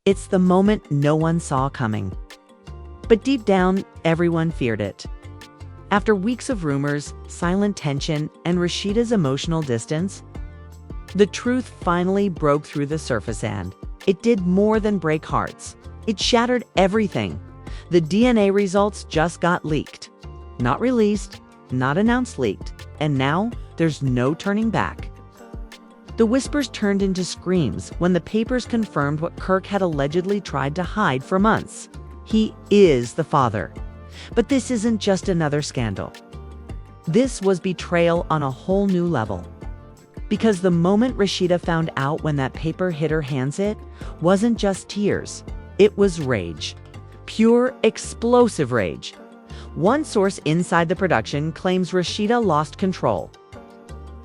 It's the moment no one saw coming. But deep down, everyone feared it. After weeks of rumors, silent tension, and Rasheeda's emotional distance, the truth finally broke through the surface, and it did more than break hearts. It shattered everything. The DNA results just got leaked. Not released, not announced leaked, and now there's no turning back. The whispers turned into screams when the papers confirmed what Kirk had allegedly tried to hide for months. He is the father. But this isn't just another scandal. This was betrayal on a whole new level. Because the moment Rasheeda found out when that paper hit her hands, it wasn't just tears. It was rage. Pure, explosive rage. One source inside the production claims Rasheeda lost control.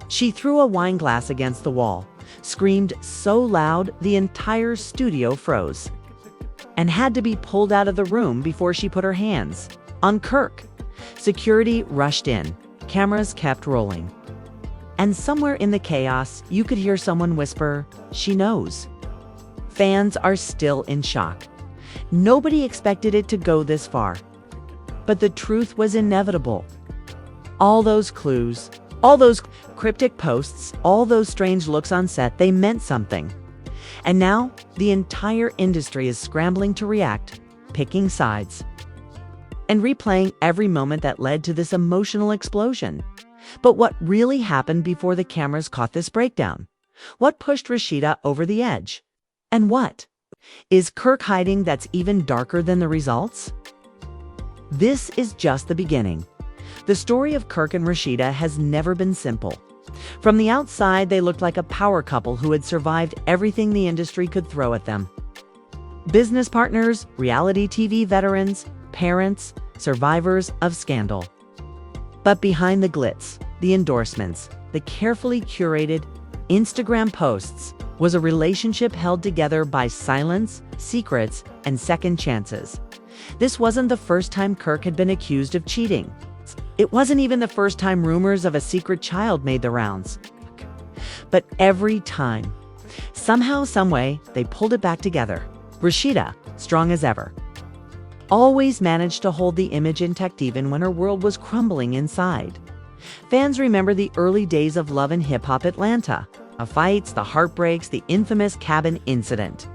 She threw a wine glass against the wall, screamed so loud the entire studio froze, and had to be pulled out of the room before she put her hands on Kirk. Security rushed in. Cameras kept rolling. And somewhere in the chaos, you could hear someone whisper, "She knows." Fans are still in shock. Nobody expected it to go this far. But the truth was inevitable. All those clues, all those cryptic posts, all those strange looks on set, they meant something. And now, the entire industry is scrambling to react, picking sides, and replaying every moment that led to this emotional explosion. But what really happened before the cameras caught this breakdown? What pushed Rasheeda over the edge? And what is Kirk hiding that's even darker than the results? This is just the beginning. The story of Kirk and Rasheeda has never been simple. From the outside, they looked like a power couple who had survived everything the industry could throw at them. Business partners, reality TV veterans, parents, survivors of scandal. But behind the glitz, the endorsements, the carefully curated Instagram posts, was a relationship held together by silence, secrets, and second chances. This wasn't the first time Kirk had been accused of cheating. It wasn't even the first time rumors of a secret child made the rounds. But every time, somehow, someway, they pulled it back together. Rasheeda, strong as ever, always managed to hold the image intact even when her world was crumbling inside. Fans remember the early days of Love and Hip Hop Atlanta, the fights, the heartbreaks, the infamous cabin incident.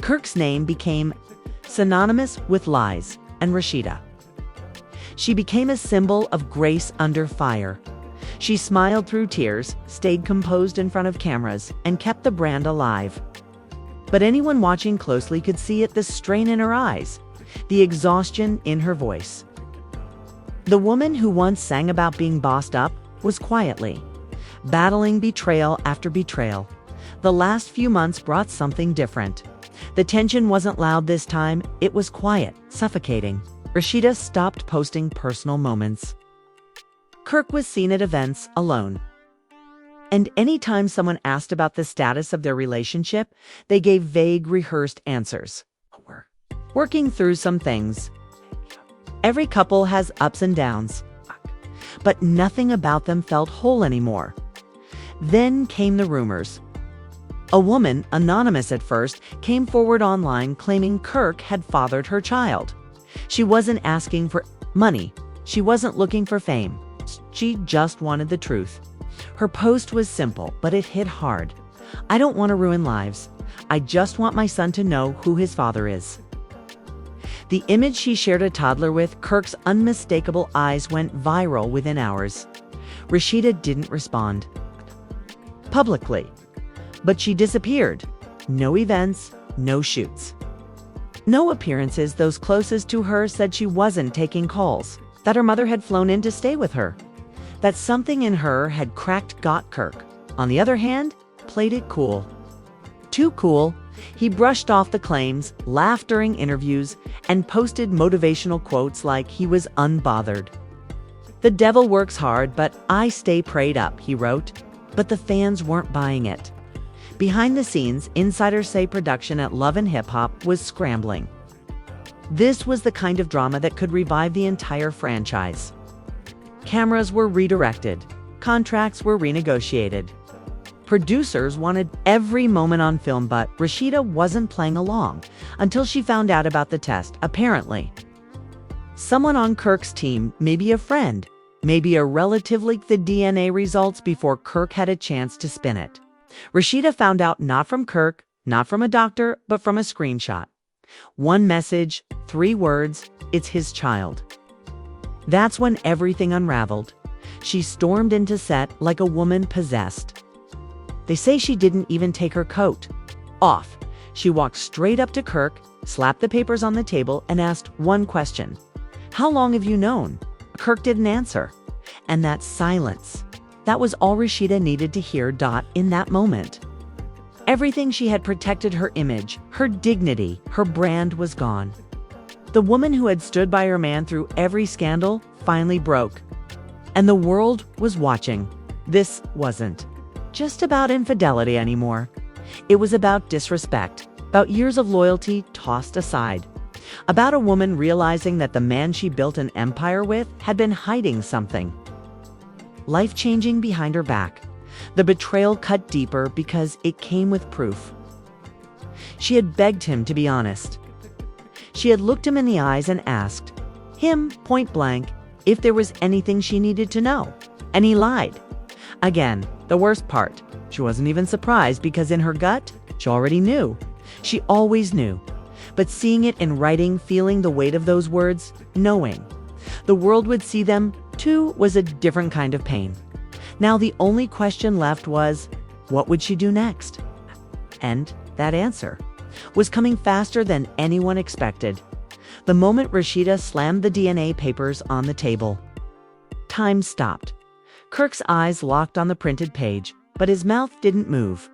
Kirk's name became synonymous with lies, and Rasheeda. She became a symbol of grace under fire. She smiled through tears, stayed composed in front of cameras, and kept the brand alive. But anyone watching closely could see it, the strain in her eyes, the exhaustion in her voice. The woman who once sang about being bossed up was quietly battling betrayal after betrayal. The last few months brought something different. The tension wasn't loud this time, it was quiet, suffocating. Rasheeda stopped posting personal moments. Kirk was seen at events alone. And anytime someone asked about the status of their relationship, they gave vague, rehearsed answers. We're working through some things. Every couple has ups and downs. But nothing about them felt whole anymore. Then came the rumors. A woman, anonymous at first, came forward online claiming Kirk had fathered her child. She wasn't asking for money. She wasn't looking for fame. She just wanted the truth. Her post was simple, but it hit hard. "I don't want to ruin lives. I just want my son to know who his father is." The image she shared a toddler with, Kirk's unmistakable eyes, went viral within hours. Rasheeda didn't respond publicly, but she disappeared. No events, no shoots, no appearances. Those closest to her said she wasn't taking calls, that her mother had flown in to stay with her, that something in her had got Kirk. On the other hand, played it cool. Too cool. He brushed off the claims, laughed during interviews, and posted motivational quotes like he was unbothered. "The devil works hard, but I stay prayed up," he wrote. But the fans weren't buying it. Behind the scenes, insiders say production at Love and Hip Hop was scrambling. This was the kind of drama that could revive the entire franchise. Cameras were redirected. Contracts were renegotiated. Producers wanted every moment on film, but Rasheeda wasn't playing along until she found out about the test, apparently. Someone on Kirk's team, maybe a friend, maybe a relative, leaked the DNA results before Kirk had a chance to spin it. Rasheeda found out not from Kirk, not from a doctor, but from a screenshot. One message, 3 words, it's his child. That's when everything unraveled. She stormed into set like a woman possessed. They say she didn't even take her coat off. She walked straight up to Kirk, slapped the papers on the table, and asked one question. "How long have you known?" Kirk didn't answer. And that silence, that was all Rasheeda needed to hear. In that moment, everything she had protected, her image, her dignity, her brand, was gone. The woman who had stood by her man through every scandal finally broke. And the world was watching. This wasn't just about infidelity anymore. It was about disrespect, about years of loyalty tossed aside, about a woman realizing that the man she built an empire with had been hiding something life-changing behind her back. The betrayal cut deeper because it came with proof. She had begged him to be honest. She had looked him in the eyes and asked him point blank if there was anything she needed to know. And he lied. Again, the worst part, she wasn't even surprised because in her gut, she already knew. She always knew. But seeing it in writing, feeling the weight of those words, knowing the world would see them too, was a different kind of pain. Now the only question left was, what would she do next? And that answer was coming faster than anyone expected. The moment Rasheeda slammed the DNA papers on the table, time stopped. Kirk's eyes locked on the printed page, but his mouth didn't move.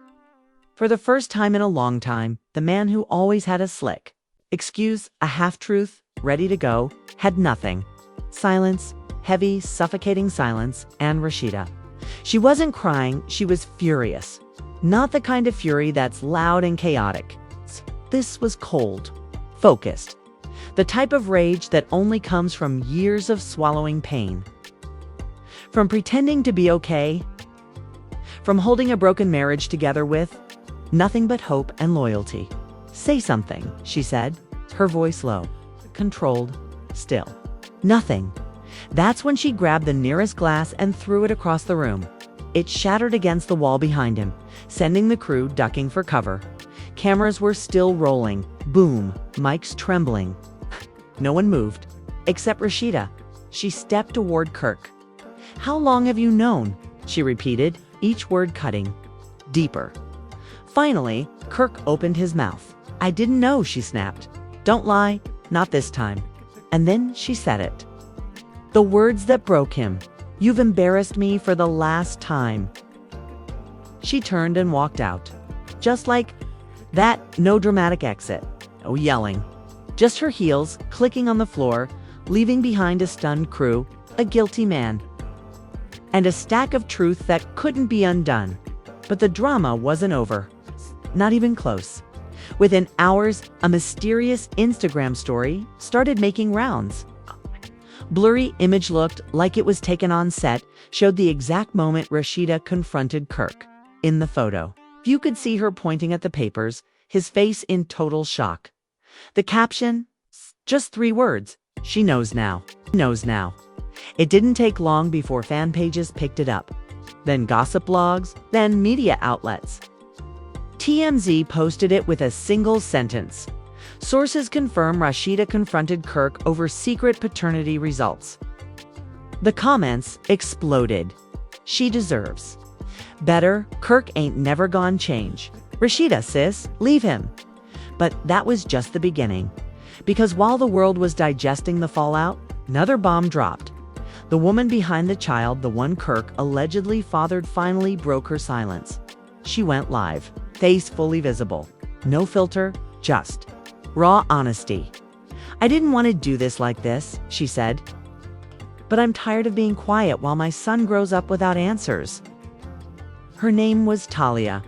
For the first time in a long time, the man who always had a slick excuse, a half-truth, ready to go, had nothing. Silence, heavy, suffocating silence, and Rasheeda. She wasn't crying, she was furious. Not the kind of fury that's loud and chaotic. This was cold, focused. The type of rage that only comes from years of swallowing pain. From pretending to be okay. From holding a broken marriage together with nothing but hope and loyalty. "Say something," she said, her voice low, controlled, still. Nothing. That's when she grabbed the nearest glass and threw it across the room. It shattered against the wall behind him, sending the crew ducking for cover. Cameras were still rolling. Boom, mics trembling. No one moved, except Rasheeda. She stepped toward Kirk. "How long have you known?" she repeated, each word cutting deeper. Finally, Kirk opened his mouth. "I didn't know," she snapped. "Don't lie, not this time." And then she said it. The words that broke him. "You've embarrassed me for the last time." She turned and walked out. Just like that, no dramatic exit, no yelling. Just her heels clicking on the floor, leaving behind a stunned crew, a guilty man, and a stack of truth that couldn't be undone. But the drama wasn't over. Not even close. Within hours, a mysterious Instagram story started making rounds. Blurry image looked like it was taken on set, showed the exact moment Rasheeda confronted Kirk. In the photo, you could see her pointing at the papers, his face in total shock. The caption? Just 3 words. "She knows now. Knows now." It didn't take long before fan pages picked it up. Then gossip blogs, then media outlets. TMZ posted it with a single sentence. Sources confirm Rasheeda confronted Kirk over secret paternity results. The comments exploded. "She deserves better. Kirk ain't never gone change. Rasheeda, sis, leave him." But that was just the beginning. Because while the world was digesting the fallout, another bomb dropped. The woman behind the child, the one Kirk allegedly fathered, finally broke her silence. She went live, face fully visible. No filter, just raw honesty. "I didn't want to do this like this," she said. "But I'm tired of being quiet while my son grows up without answers." Her name was Talia.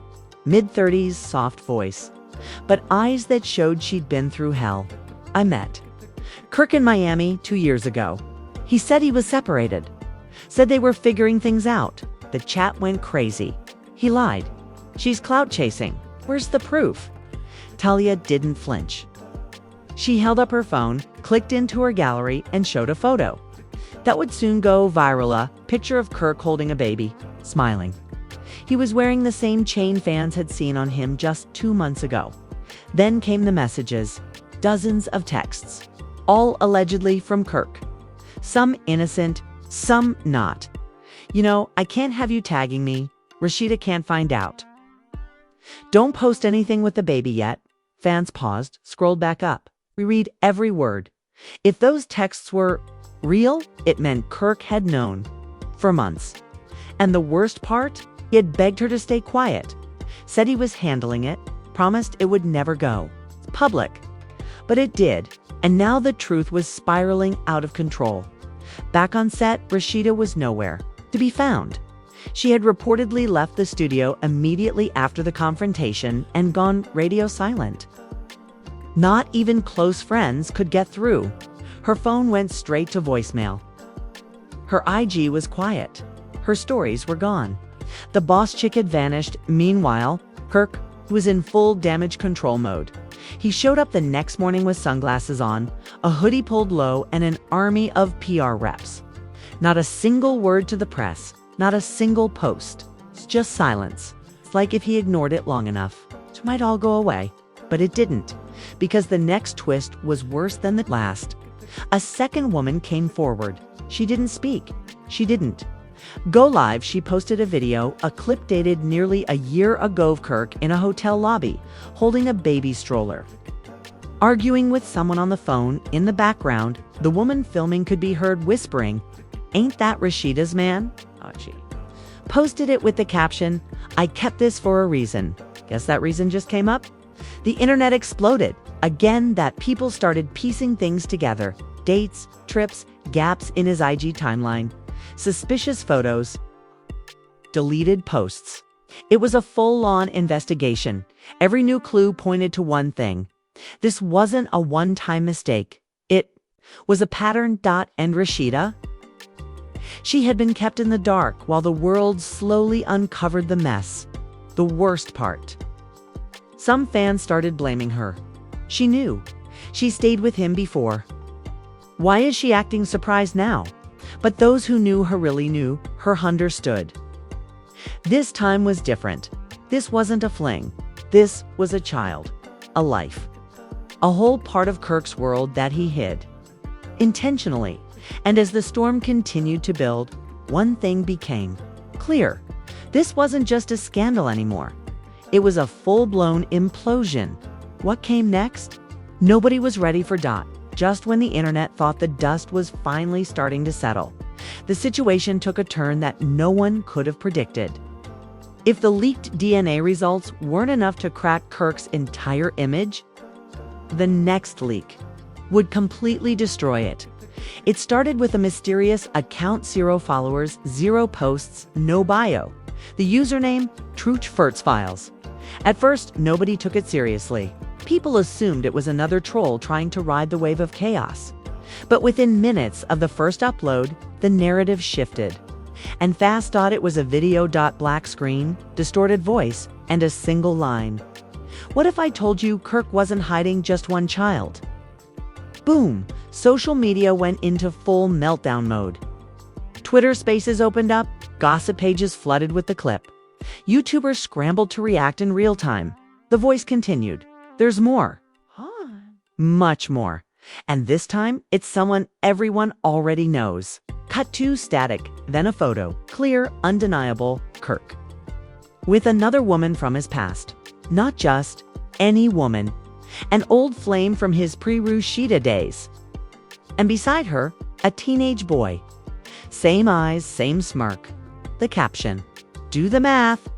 Mid-30s, soft voice, but eyes that showed she'd been through hell. "I met Kirk in Miami 2 years ago. He said he was separated. Said they were figuring things out. The chat went crazy. He lied. She's clout chasing. Where's the proof? Talia didn't flinch. She held up her phone, clicked into her gallery, and showed a photo. That would soon go viral, a picture of Kirk holding a baby, smiling. He was wearing the same chain fans had seen on him just 2 months ago. Then came the messages, dozens of texts, all allegedly from Kirk. Some innocent, some not. You know, I can't have you tagging me. Rasheeda can't find out. Don't post anything with the baby yet. Fans paused, scrolled back up. We read every word. If those texts were real, it meant Kirk had known for months. And the worst part, he had begged her to stay quiet, said he was handling it, promised it would never go public. But it did, and now the truth was spiraling out of control. Back on set, Rasheeda was nowhere to be found. She had reportedly left the studio immediately after the confrontation and gone radio silent. Not even close friends could get through. Her phone went straight to voicemail. Her IG was quiet. Her stories were gone. The boss chick had vanished. Meanwhile, Kirk was in full damage control mode. He showed up the next morning with sunglasses on, a hoodie pulled low, and an army of PR reps. Not a single word to the press, not a single post. It's just silence. It's like if he ignored it long enough, it might all go away. But it didn't, because the next twist was worse than the last. A second woman came forward. She didn't speak. She didn't go live. She posted a video, a clip dated nearly a year ago of Kirk in a hotel lobby, holding a baby stroller. Arguing with someone on the phone, in the background, the woman filming could be heard whispering, "Ain't that Rasheeda's man?" Oh, gee. Posted it with the caption, "I kept this for a reason." Guess that reason just came up? The internet exploded. Again, that people started piecing things together. Dates, trips, gaps in his IG timeline, suspicious photos, deleted posts. It was a full-on investigation. Every new clue pointed to one thing. This wasn't a one-time mistake. It was a pattern. And Rasheeda? She had been kept in the dark while the world slowly uncovered the mess. The worst part. Some fans started blaming her. She knew. She stayed with him before. Why is she acting surprised now? But those who knew her really knew. Her understood. This time was different. This wasn't a fling. This was a child. A life. A whole part of Kirk's world that he hid. Intentionally. And as the storm continued to build, one thing became clear. This wasn't just a scandal anymore. It was a full-blown implosion. What came next? Nobody was ready for Dot. Just when the internet thought the dust was finally starting to settle, the situation took a turn that no one could have predicted. If the leaked DNA results weren't enough to crack Kirk's entire image, the next leak would completely destroy it. It started with a mysterious account, 0 followers, 0 posts, no bio. The username, Truth Files. At first, nobody took it seriously. People assumed it was another troll trying to ride the wave of chaos. But within minutes of the first upload, the narrative shifted. And fast. It was a video. Black screen, distorted voice, and a single line. What if I told you Kirk wasn't hiding just one child? Boom! Social media went into full meltdown mode. Twitter Spaces opened up, gossip pages flooded with the clip. YouTubers scrambled to react in real time. The voice continued. There's more. Much more. And this time, it's someone everyone already knows. Cut to static, then a photo. Clear, undeniable, Kirk. With another woman from his past. Not just any woman. An old flame from his pre-Rasheeda days. And beside her, a teenage boy. Same eyes, same smirk. The caption. Do the math.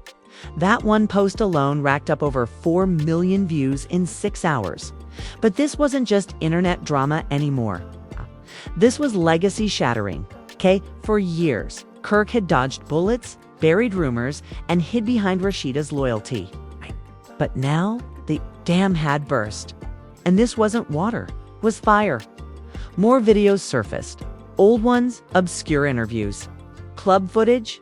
That one post alone racked up over 4 million views in 6 hours. But this wasn't just internet drama anymore. This was legacy shattering. For years, Kirk had dodged bullets, buried rumors, and hid behind Rasheeda's loyalty. But now, the dam had burst. And this wasn't water, it was fire. More videos surfaced. Old ones, obscure interviews. Club footage.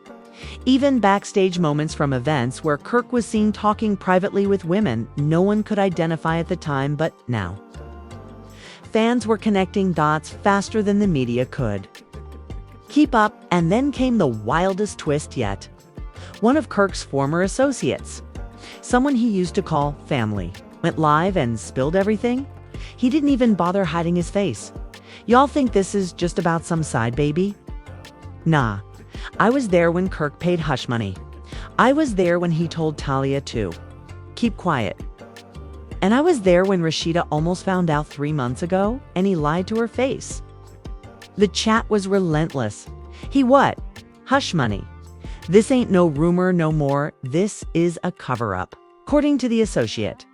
Even backstage moments from events where Kirk was seen talking privately with women no one could identify at the time, but now. Fans were connecting dots faster than the media could. Keep up, and then came the wildest twist yet. One of Kirk's former associates, someone he used to call family, went live and spilled everything. He didn't even bother hiding his face. Y'all think this is just about some side baby? Nah. I was there when Kirk paid hush money. I was there when he told Talia to keep quiet. And I was there when Rasheeda almost found out 3 months ago and he lied to her face. The chat was relentless. He what? Hush money. This ain't no rumor no more. This is a cover-up. According to the associate,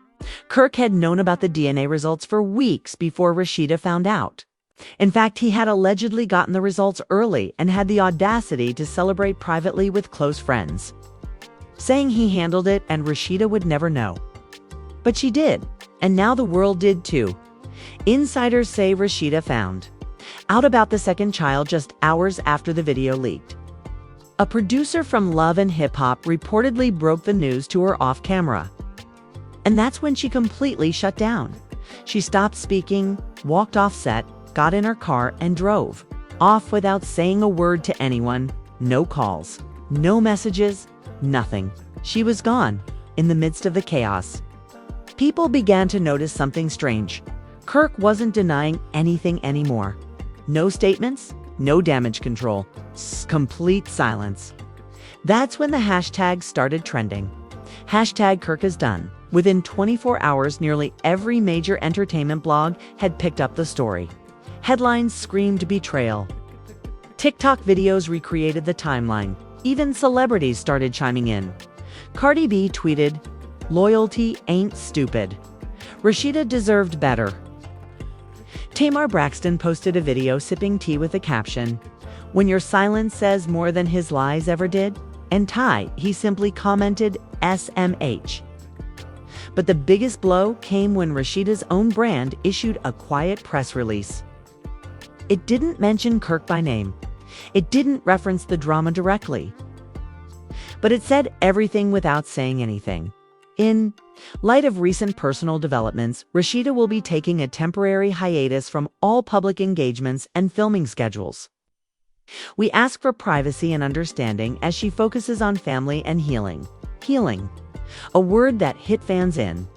Kirk had known about the DNA results for weeks before Rasheeda found out. In fact, he had allegedly gotten the results early and had the audacity to celebrate privately with close friends, saying he handled it and Rasheeda would never know. But she did, and now the world did too. Insiders say Rasheeda found out about the second child just hours after the video leaked. A producer from Love and Hip Hop reportedly broke the news to her off camera. And that's when she completely shut down. She stopped speaking, walked off set, got in her car and drove off without saying a word to anyone. No calls, no messages, nothing. She was gone in the midst of the chaos. People began to notice something strange. Kirk wasn't denying anything anymore. No statements, no damage control, complete silence. That's when the hashtag started trending. Hashtag Kirk is done. Within 24 hours, nearly every major entertainment blog had picked up the story. Headlines screamed betrayal. TikTok videos recreated the timeline. Even celebrities started chiming in. Cardi B tweeted, "Loyalty ain't stupid. Rasheeda deserved better." Tamar Braxton posted a video sipping tea with a caption, "When your silence says more than his lies ever did." And Ty, he simply commented, "SMH." But the biggest blow came when Rasheeda's own brand issued a quiet press release. It didn't mention Kirk by name. It didn't reference the drama directly. But it said everything without saying anything. In light of recent personal developments, Rasheeda will be taking a temporary hiatus from all public engagements and filming schedules. We ask for privacy and understanding as she focuses on family and healing. Healing. A word that hit fans in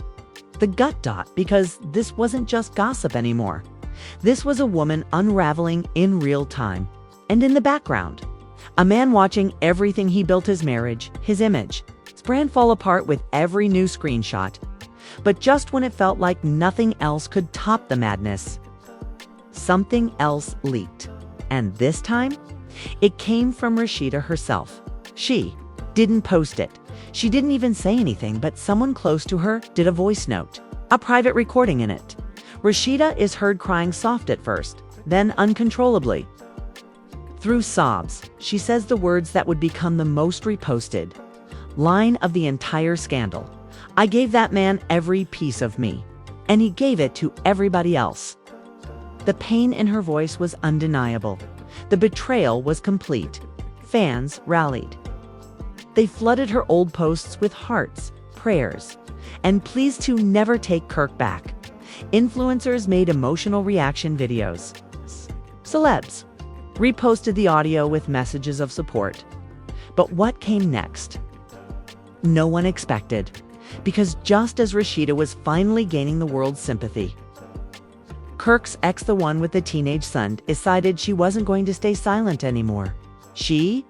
the gut dot because this wasn't just gossip anymore. This was a woman unraveling in real time. And in the background, a man watching everything he built, his marriage, his image, his brand fall apart with every new screenshot. But just when it felt like nothing else could top the madness, something else leaked. And this time, it came from Rasheeda herself. She didn't post it. She didn't even say anything, but someone close to her did a voice note, a private recording in it. Rasheeda is heard crying soft at first, then uncontrollably. Through sobs, she says the words that would become the most reposted line of the entire scandal. "I gave that man every piece of me, and he gave it to everybody else." The pain in her voice was undeniable. The betrayal was complete. Fans rallied. They flooded her old posts with hearts, prayers, and pleas to never take Kirk back. Influencers made emotional reaction videos. Celebs reposted the audio with messages of support. But what came next? No one expected, because just as Rasheeda was finally gaining the world's sympathy, Kirk's ex, the one with the teenage son, decided she wasn't going to stay silent anymore. She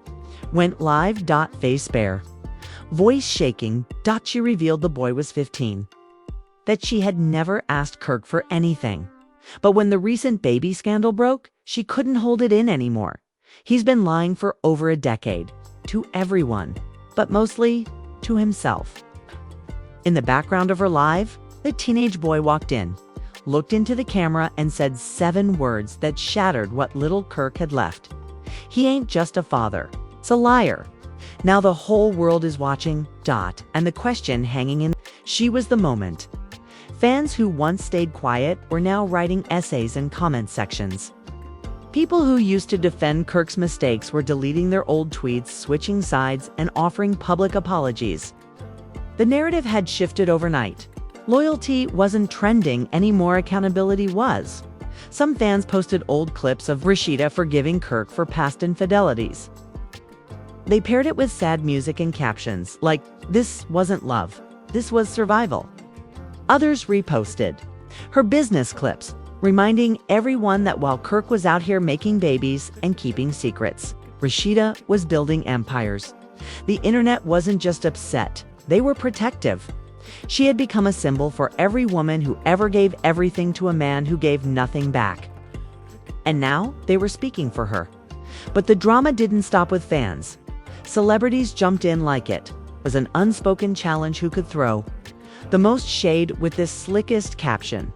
went live. Face bare, voice shaking. She revealed the boy was 15. That she had never asked Kirk for anything. But when the recent baby scandal broke, she couldn't hold it in anymore. He's been lying for over a decade. To everyone, but mostly to himself. In the background of her live, the teenage boy walked in, looked into the camera and said 7 words that shattered what little Kirk had left. "He ain't just a father. It's a liar." Now the whole world is watching. And the question hanging in, she was the moment. Fans who once stayed quiet were now writing essays in comment sections. People who used to defend Kirk's mistakes were deleting their old tweets, switching sides, and offering public apologies. The narrative had shifted overnight. Loyalty wasn't trending anymore, accountability was. Some fans posted old clips of Rasheeda forgiving Kirk for past infidelities. They paired it with sad music and captions like, "This wasn't love, this was survival." Others reposted her business clips, reminding everyone that while Kirk was out here making babies and keeping secrets, Rasheeda was building empires. The internet wasn't just upset, they were protective. She had become a symbol for every woman who ever gave everything to a man who gave nothing back. And now they were speaking for her. But the drama didn't stop with fans. Celebrities jumped in like it was an unspoken challenge who could throw the most shade with this slickest caption.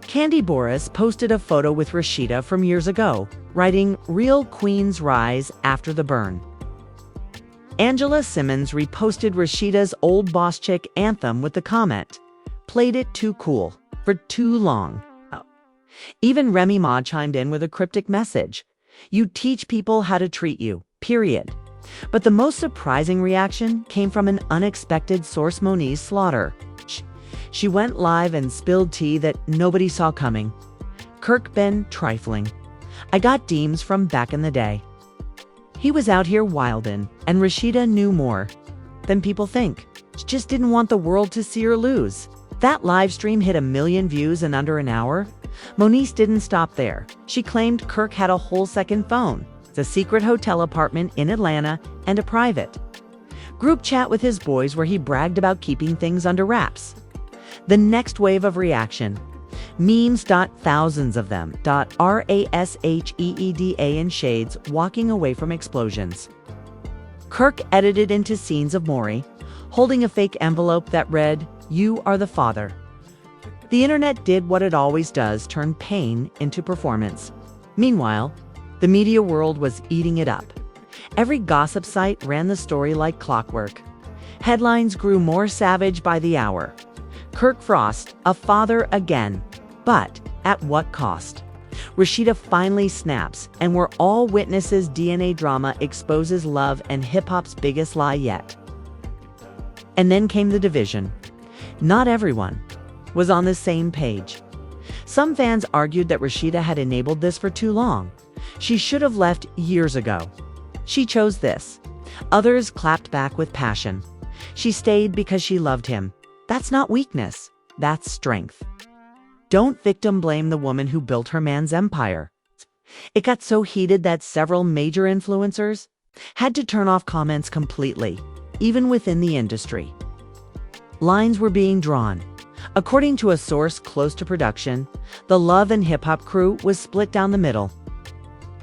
Candy Boris posted a photo with Rasheeda from years ago, writing, "Real queens rise after the burn." Angela Simmons reposted Rasheeda's Old Boss Chick anthem with the comment, "Played it too cool, for too long." Oh. Even Remy Ma chimed in with a cryptic message, "You teach people how to treat you, period." But the most surprising reaction came from an unexpected source, Monique Slaughter. She went live and spilled tea that nobody saw coming. "Kirk been trifling. I got deems from back in the day. He was out here wildin', and Rasheeda knew more than people think. She just didn't want the world to see her lose." That live stream hit 1 million views in under an hour. Monique didn't stop there. She claimed Kirk had a whole second phone, a secret hotel apartment in Atlanta, and a private group chat with his boys where he bragged about keeping things under wraps. The next wave of reaction. Memes. Thousands of them. Rasheeda in shades walking away from explosions. Kirk edited into scenes of Maury, holding a fake envelope that read, "You are the father." The internet did what it always does, turn pain into performance. Meanwhile, the media world was eating it up. Every gossip site ran the story like clockwork. Headlines grew more savage by the hour. Kirk Frost, a father again. But at what cost? Rasheeda finally snaps, and we're all witnesses. DNA drama exposes love and hip-hop's biggest lie yet. And then came the division. Not everyone was on the same page. Some fans argued that Rasheeda had enabled this for too long. She should have left years ago. She chose this. Others clapped back with passion. She stayed because she loved him. That's not weakness, that's strength. Don't victim blame the woman who built her man's empire. It got so heated that several major influencers had to turn off comments completely, even within the industry. Lines were being drawn. According to a source close to production, the Love and Hip Hop crew was split down the middle.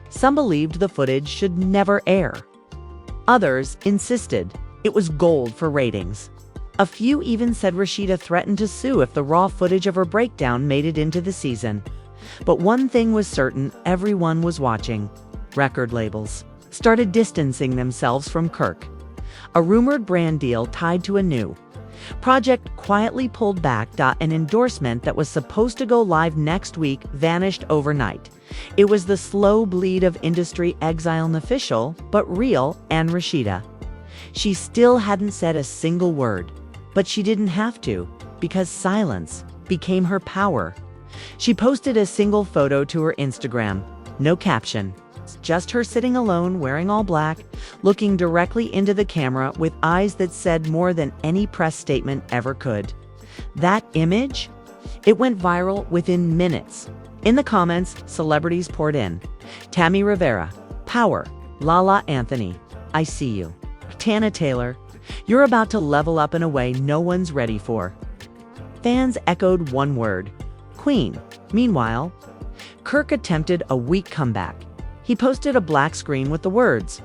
Some believed the footage should never air. Others insisted it was gold for ratings. A few even said Rasheeda threatened to sue if the raw footage of her breakdown made it into the season. But one thing was certain, everyone was watching. Record labels started distancing themselves from Kirk. A rumored brand deal tied to a new project quietly pulled back. An endorsement that was supposed to go live next week vanished overnight. It was the slow bleed of industry exile, an official, but real, and Rasheeda. She still hadn't said a single word, but she didn't have to, because silence became her power. She posted a single photo to her Instagram, no caption. Just her sitting alone, wearing all black, looking directly into the camera with eyes that said more than any press statement ever could. That image, it went viral within minutes. In the comments, celebrities poured in. Tammy Rivera, "Power." Lala Anthony, "I see you." Tana Taylor, "You're about to level up in a way no one's ready for." Fans echoed one word, "Queen." Meanwhile, Kirk attempted a weak comeback. He posted a black screen with the words,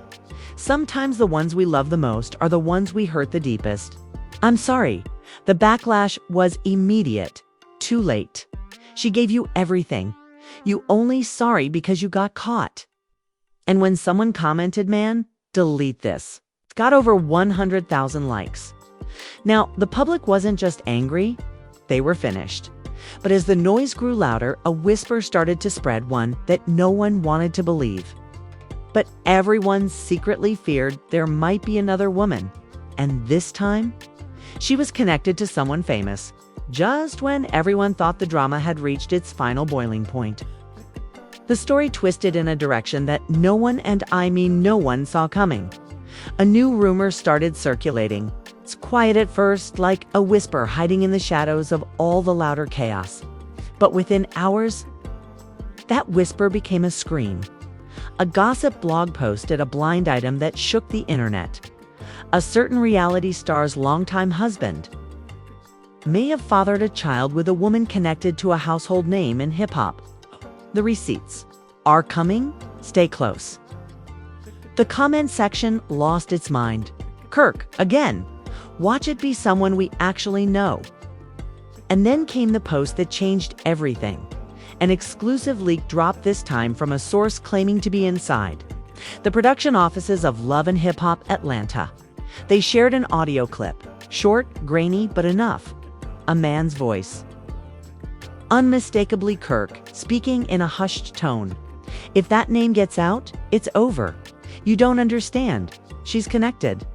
"Sometimes the ones we love the most are the ones we hurt the deepest. I'm sorry." The backlash was immediate. Too late. She gave you everything. You only sorry because you got caught. And when someone commented, "Man, delete this," it got over 100,000 likes. Now, the public wasn't just angry, they were finished. But as the noise grew louder, a whisper started to spread, one that no one wanted to believe. But everyone secretly feared there might be another woman. And this time, she was connected to someone famous, just when everyone thought the drama had reached its final boiling point. The story twisted in a direction that no one, and I mean no one, saw coming. A new rumor started circulating. It's quiet at first, like a whisper hiding in the shadows of all the louder chaos. But within hours, that whisper became a scream. A gossip blog posted a blind item that shook the internet. A certain reality star's longtime husband may have fathered a child with a woman connected to a household name in hip-hop. The receipts are coming. Stay close. The comment section lost its mind. Kirk, again. Watch it be someone we actually know. And then came the post that changed everything. An exclusive leak dropped, this time from a source claiming to be inside the production offices of Love and Hip Hop Atlanta. They shared an audio clip, short, grainy, but enough. A man's voice, unmistakably Kirk, speaking in a hushed tone. If that name gets out, it's over. You don't understand. She's connected.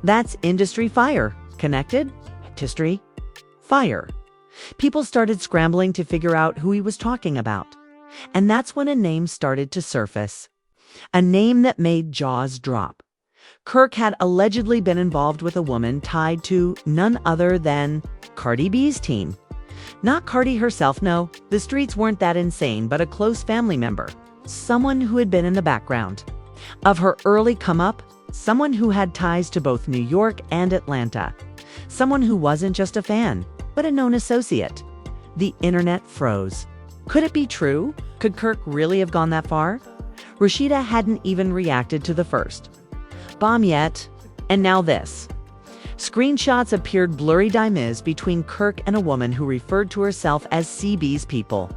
That's industry fire. Connected? History? Fire. People started scrambling to figure out who he was talking about. And that's when a name started to surface. A name that made jaws drop. Kirk had allegedly been involved with a woman tied to none other than Cardi B's team. Not Cardi herself, no. The streets weren't that insane, but a close family member. Someone who had been in the background of her early come-up. Someone who had ties to both New York and Atlanta. Someone who wasn't just a fan, but a known associate. The internet froze. Could it be true? Could Kirk really have gone that far? Rasheeda hadn't even reacted to the first bomb yet, and now this. Screenshots appeared, blurry dimes between Kirk and a woman who referred to herself as CB's people.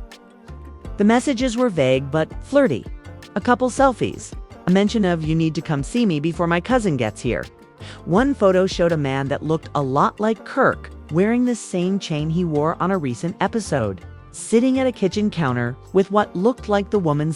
The messages were vague but flirty. A couple selfies. A mention of, you need to come see me before my cousin gets here. One photo showed a man that looked a lot like Kirk, wearing the same chain he wore on a recent episode, sitting at a kitchen counter with what looked like the woman's